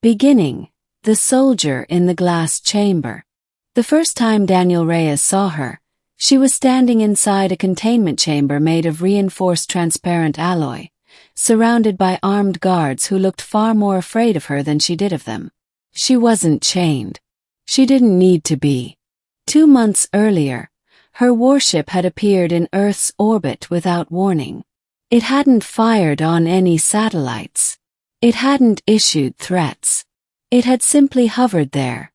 Beginning, the soldier in the glass chamber. The first time Daniel Reyes saw her, she was standing inside a containment chamber made of reinforced transparent alloy, surrounded by armed guards who looked far more afraid of her than she did of them. She wasn't chained. She didn't need to be. 2 months earlier, her warship had appeared in Earth's orbit without warning. It hadn't fired on any satellites. It hadn't issued threats. It had simply hovered there,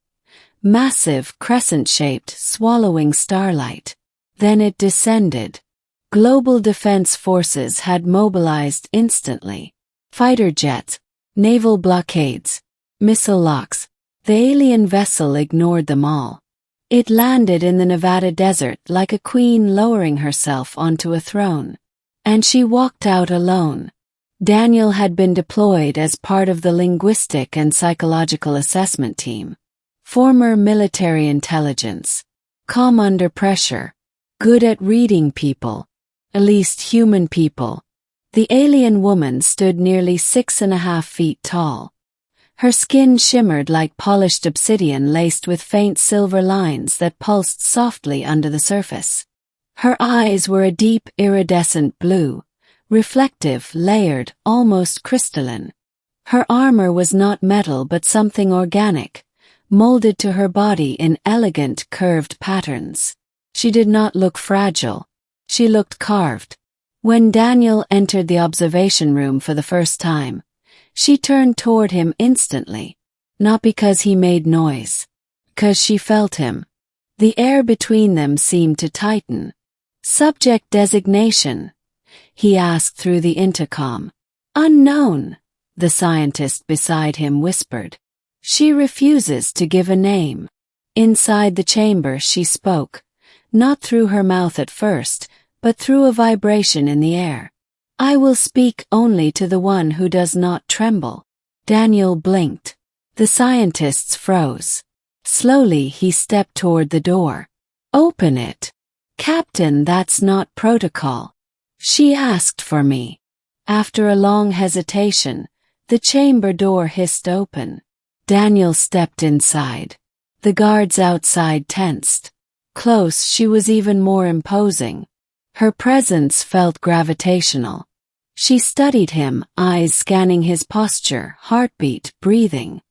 massive, crescent-shaped, swallowing starlight. Then it descended. Global defense forces had mobilized instantly. Fighter jets, naval blockades, missile locks. The alien vessel ignored them all. It landed in the Nevada desert like a queen lowering herself onto a throne. And she walked out alone. Daniel had been deployed as part of the linguistic and psychological assessment team. Former military intelligence. Calm under pressure. Good at reading people. At least human people. The alien woman stood nearly 6.5 feet tall. Her skin shimmered like polished obsidian laced with faint silver lines that pulsed softly under the surface. Her eyes were a deep iridescent blue, reflective, layered, almost crystalline. Her armor was not metal but something organic, molded to her body in elegant, curved patterns. She did not look fragile. She looked carved. When Daniel entered the observation room for the first time, she turned toward him instantly, not because he made noise, because she felt him. The air between them seemed to tighten. "Subject designation?" he asked through the intercom. "Unknown," the scientist beside him whispered. "She refuses to give a name." Inside the chamber she spoke, not through her mouth at first, but through a vibration in the air. "I will speak only to the one who does not tremble." Daniel blinked. The scientists froze. Slowly he stepped toward the door. "Open it." "Captain, that's not protocol." "She asked for me." After a long hesitation, the chamber door hissed open. Daniel stepped inside. The guards outside tensed. Close, she was even more imposing. Her presence felt gravitational. She studied him, eyes scanning his posture, heartbeat, breathing.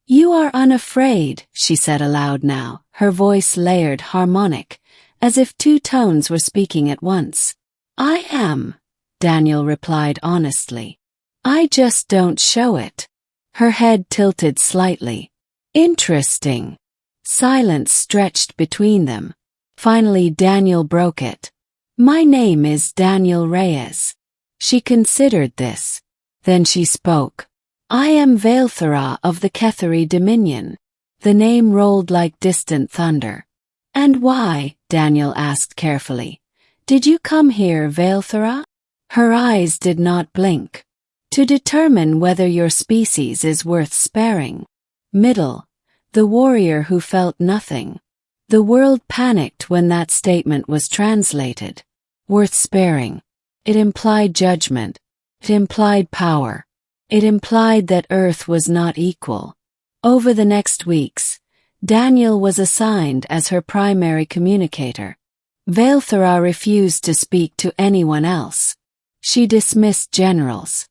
"You are unafraid," she said aloud now, her voice layered, harmonic, as if 2 tones were speaking at once. "I am," Daniel replied honestly. "I just don't show it." Her head tilted slightly. "Interesting." Silence stretched between them. Finally Daniel broke it. "My name is Daniel Reyes." She considered this. Then she spoke. "I am Vaelthera of the Kethari Dominion." The name rolled like distant thunder. "And why?" Daniel asked carefully. "Did you come here, Vaelthera?" Her eyes did not blink. "To determine whether your species is worth sparing." Middle. The warrior who felt nothing. The world panicked when that statement was translated. Worth sparing. It implied judgment. It implied power. It implied that Earth was not equal. Over the next weeks, Daniel was assigned as her primary communicator. Vaelthera refused to speak to anyone else. She dismissed generals,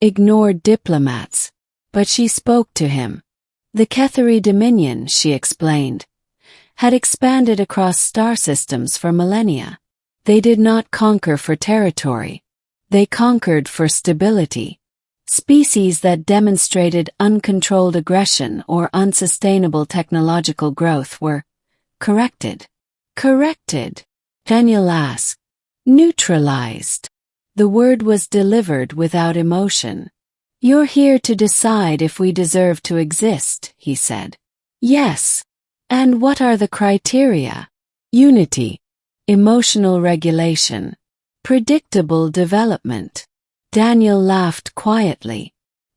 ignored diplomats, but she spoke to him. The Kethari Dominion, she explained, had expanded across star systems for millennia. They did not conquer for territory. They conquered for stability. Species that demonstrated uncontrolled aggression or unsustainable technological growth were corrected. Corrected? Daniel asked. Neutralized. The word was delivered without emotion. "You're here to decide if we deserve to exist," he said. "Yes." "And what are the criteria?" "Unity. Emotional regulation. Predictable development." Daniel laughed quietly.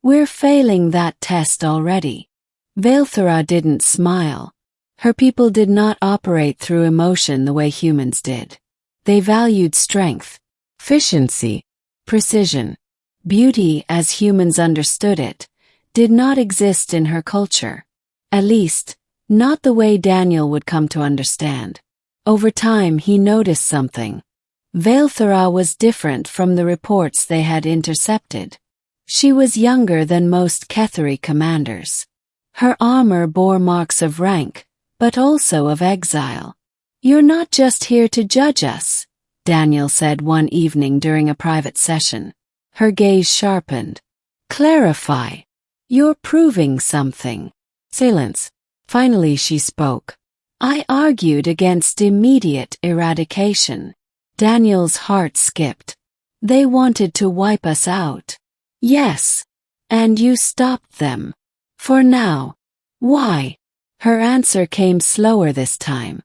"We're failing that test already." Vaelthera didn't smile. Her people did not operate through emotion the way humans did. They valued strength, efficiency, precision. Beauty, as humans understood it, did not exist in her culture. At least, not the way Daniel would come to understand. Over time he noticed something. Vailthara was different from the reports they had intercepted. She was younger than most Kethari commanders. Her armor bore marks of rank, but also of exile. "You're not just here to judge us," Daniel said one evening during a private session. Her gaze sharpened. "Clarify. You're proving something." Silence. Finally she spoke. "I argued against immediate eradication." Daniel's heart skipped. "They wanted to wipe us out." "Yes. And you stopped them. For now." "Why?" Her answer came slower this time.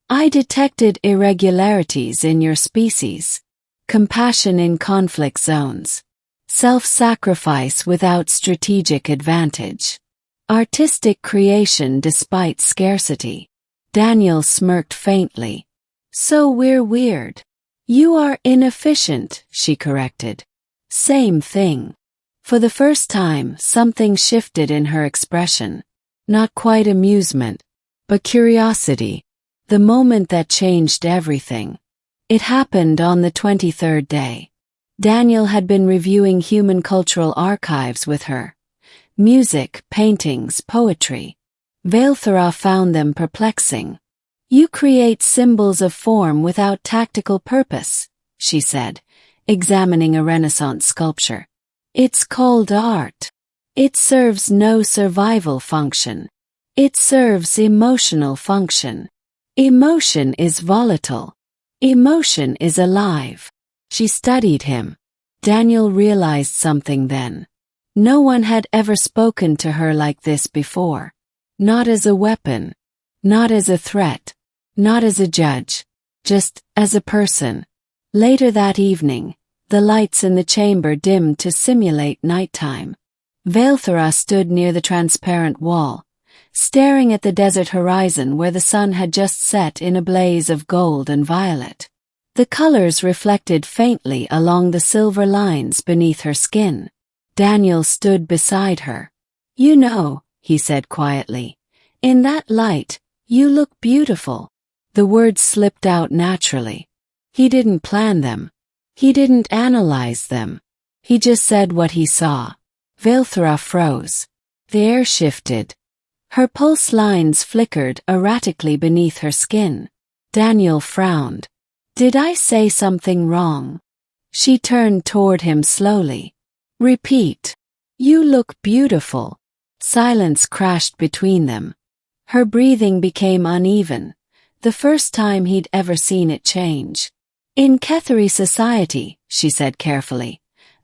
"I detected irregularities in your species. Compassion in conflict zones. Self-sacrifice without strategic advantage. Artistic creation despite scarcity." Daniel smirked faintly. "So we're weird." "You are inefficient," she corrected. "Same thing." For the first time, something shifted in her expression. Not quite amusement, but curiosity. The moment that changed everything. It happened on the 23rd day. Daniel had been reviewing human cultural archives with her. Music, paintings, poetry. Vailthara found them perplexing. "You create symbols of form without tactical purpose," she said, examining a Renaissance sculpture. "It's called art. It serves no survival function. It serves emotional function. Emotion is volatile. Emotion is alive." She studied him. Daniel realized something then. No one had ever spoken to her like this before. Not as a weapon. Not as a threat. Not as a judge. Just as a person. Later that evening, the lights in the chamber dimmed to simulate nighttime. Vailthara stood near the transparent wall, staring at the desert horizon where the sun had just set in a blaze of gold and violet. The colors reflected faintly along the silver lines beneath her skin. Daniel stood beside her. "You know," he said quietly, "in that light, you look beautiful." The words slipped out naturally. He didn't plan them. He didn't analyze them. He just said what he saw. Vailthara froze. The air shifted. Her pulse lines flickered erratically beneath her skin. Daniel frowned. "Did I say something wrong?" She turned toward him slowly. "Repeat." "You look beautiful." Silence crashed between them. Her breathing became uneven, the first time he'd ever seen it change. "In Kethari society," she said carefully,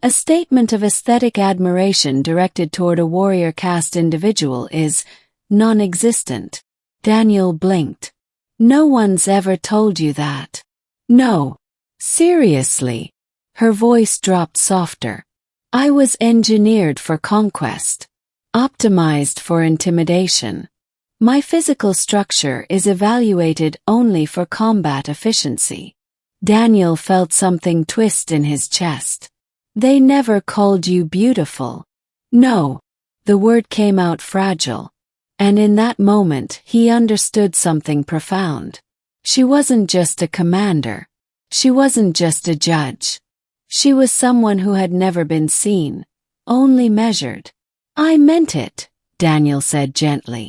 "a statement of aesthetic admiration directed toward a warrior caste individual is non-existent." Daniel blinked. "No one's ever told you that." "No. Seriously." Her voice dropped softer. "I was engineered for conquest. Optimized for intimidation. My physical structure is evaluated only for combat efficiency." Daniel felt something twist in his chest. "They never called you beautiful." "No." The word came out fragile. And in that moment he understood something profound. She wasn't just a commander. She wasn't just a judge. She was someone who had never been seen, only measured. "I meant it," Daniel said gently.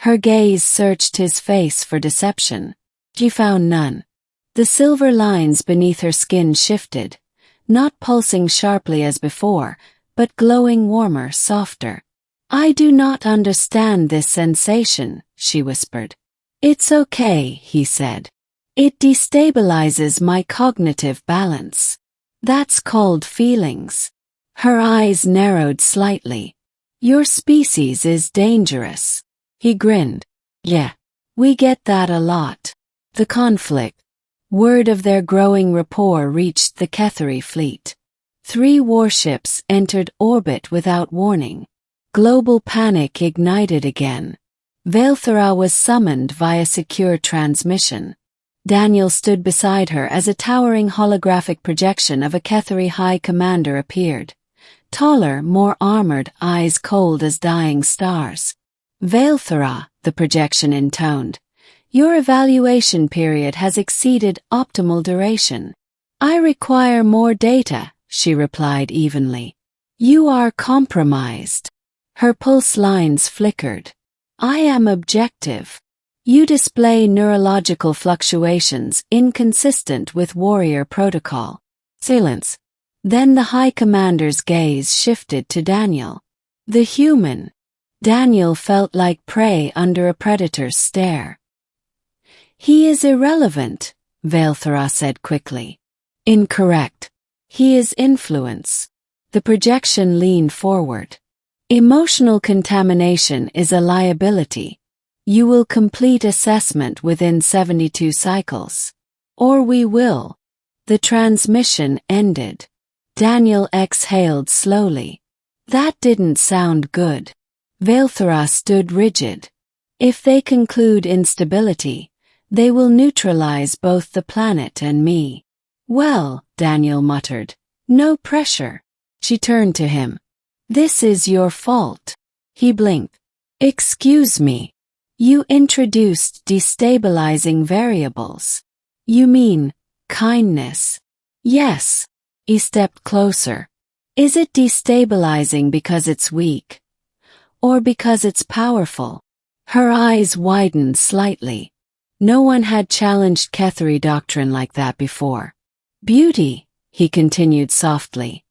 Her gaze searched his face for deception. She found none. The silver lines beneath her skin shifted, not pulsing sharply as before, but glowing warmer, softer. "I do not understand this sensation," she whispered. "It's okay," he said. "It destabilizes my cognitive balance. That's called feelings." Her eyes narrowed slightly. "Your species is dangerous." He grinned. "Yeah, we get that a lot." The conflict. Word of their growing rapport reached the Kethari fleet. 3 warships entered orbit without warning. Global panic ignited again. Vailthara was summoned via secure transmission. Daniel stood beside her as a towering holographic projection of a Kethari high commander appeared. Taller, more armored, eyes cold as dying stars. Vailthara, the projection intoned. Your evaluation period has exceeded optimal duration. I require more data, she replied evenly. You are compromised. Her pulse lines flickered. I am objective. You display neurological fluctuations inconsistent with warrior protocol. Silence. Then the High Commander's gaze shifted to Daniel. The human. Daniel felt like prey under a predator's stare. He is irrelevant, Vailthara said quickly. Incorrect. He is influence. The projection leaned forward. Emotional contamination is a liability. You will complete assessment within 72 cycles. Or we will. The transmission ended. Daniel exhaled slowly. That didn't sound good. Vailthara stood rigid. If they conclude instability, they will neutralize both the planet and me. Well, Daniel muttered. No pressure. She turned to him. This is your fault. He blinked. Excuse me. You introduced destabilizing variables. You mean kindness? Yes. He stepped closer. Is it destabilizing because it's weak? Or because it's powerful? Her eyes widened slightly. No one had challenged Kethari doctrine like that before. Beauty, he continued softly,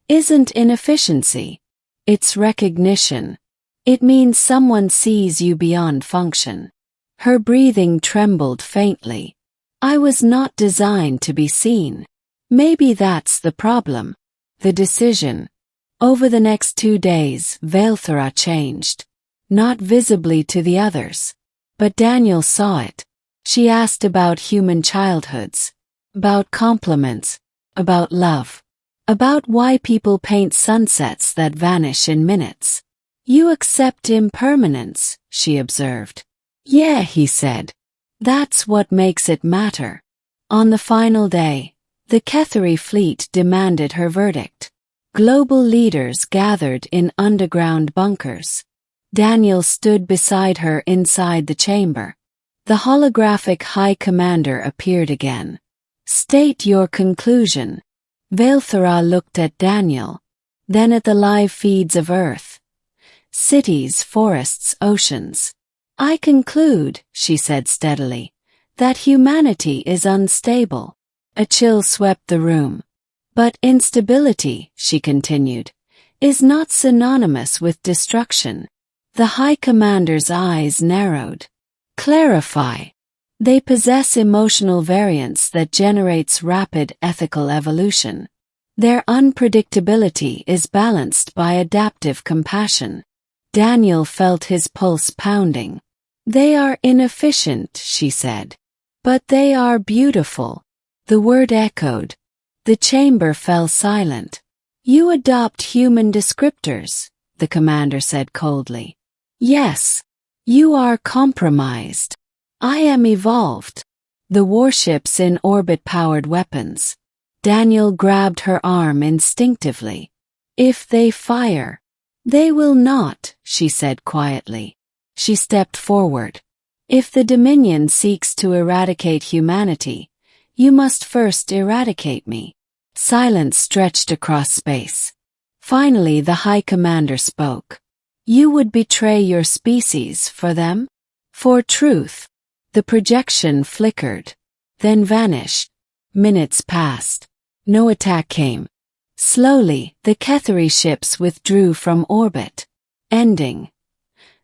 isn't inefficiency. It's recognition. It means someone sees you beyond function. Her breathing trembled faintly. I was not designed to be seen. Maybe that's the problem. The decision. Over the next 2 days, Vailthara changed. Not visibly to the others. But Daniel saw it. She asked about human childhoods. About compliments. About love. About why people paint sunsets that vanish in minutes. You accept impermanence, she observed. Yeah, he said. That's what makes it matter. On the final day, the Kethari fleet demanded her verdict. Global leaders gathered in underground bunkers. Daniel stood beside her inside the chamber. The holographic High Commander appeared again. State your conclusion. Vailthara looked at Daniel, then at the live feeds of Earth. Cities, forests, oceans. I conclude, she said steadily, that humanity is unstable. A chill swept the room. But instability, she continued, is not synonymous with destruction. The High Commander's eyes narrowed. Clarify. They possess emotional variance that generates rapid ethical evolution. Their unpredictability is balanced by adaptive compassion. Daniel felt his pulse pounding. They are inefficient, she said. But they are beautiful. The word echoed. The chamber fell silent. You adopt human descriptors, the commander said coldly. Yes. You are compromised. I am evolved. The warships in orbit powered weapons. Daniel grabbed her arm instinctively. If they fire. They will not, she said quietly. She stepped forward. If the Dominion seeks to eradicate humanity, you must first eradicate me. Silence stretched across space. Finally, the High Commander spoke. You would betray your species for them? For truth. The projection flickered, then vanished. Minutes passed. No attack came. Slowly, the Kethari ships withdrew from orbit. Ending.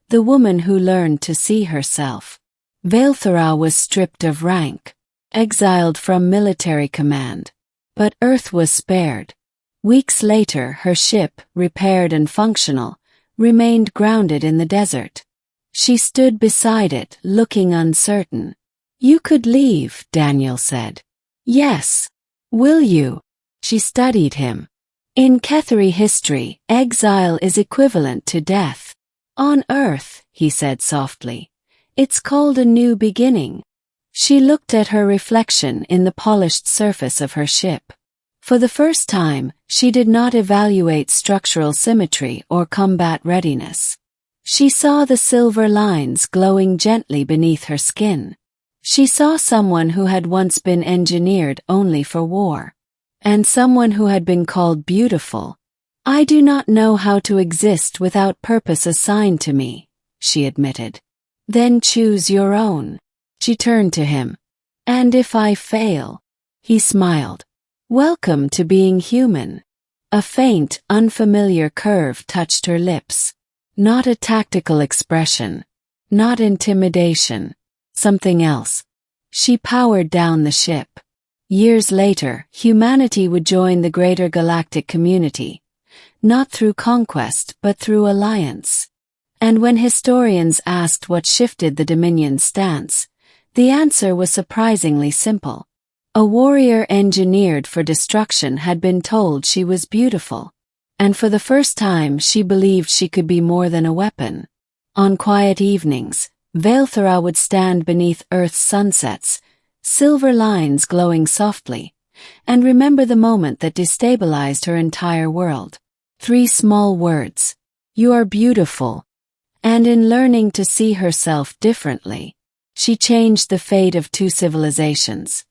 The woman who learned to see herself. Vailthara was stripped of rank, exiled from military command. But Earth was spared. Weeks later, her ship, repaired and functional, remained grounded in the desert. She stood beside it, looking uncertain. You could leave, Daniel said. Yes. Will you? She studied him. In Kethari history, exile is equivalent to death. On Earth, he said softly, it's called a new beginning. She looked at her reflection in the polished surface of her ship. For the first time, she did not evaluate structural symmetry or combat readiness. She saw the silver lines glowing gently beneath her skin. She saw someone who had once been engineered only for war. And someone who had been called beautiful. "I do not know how to exist without purpose assigned to me," she admitted. "Then choose your own." She turned to him. "And if I fail?" He smiled. "Welcome to being human." A faint, unfamiliar curve touched her lips. Not a tactical expression. Not intimidation. Something else. She powered down the ship. Years later, humanity would join the greater galactic community. Not through conquest, but through alliance. And when historians asked what shifted the Dominion's stance, the answer was surprisingly simple. A warrior engineered for destruction had been told she was beautiful. And for the first time she believed she could be more than a weapon. On quiet evenings, Vaelthera would stand beneath Earth's sunsets, silver lines glowing softly, and remember the moment that destabilized her entire world. 3 small words. "You are beautiful." And in learning to see herself differently, she changed the fate of 2 civilizations.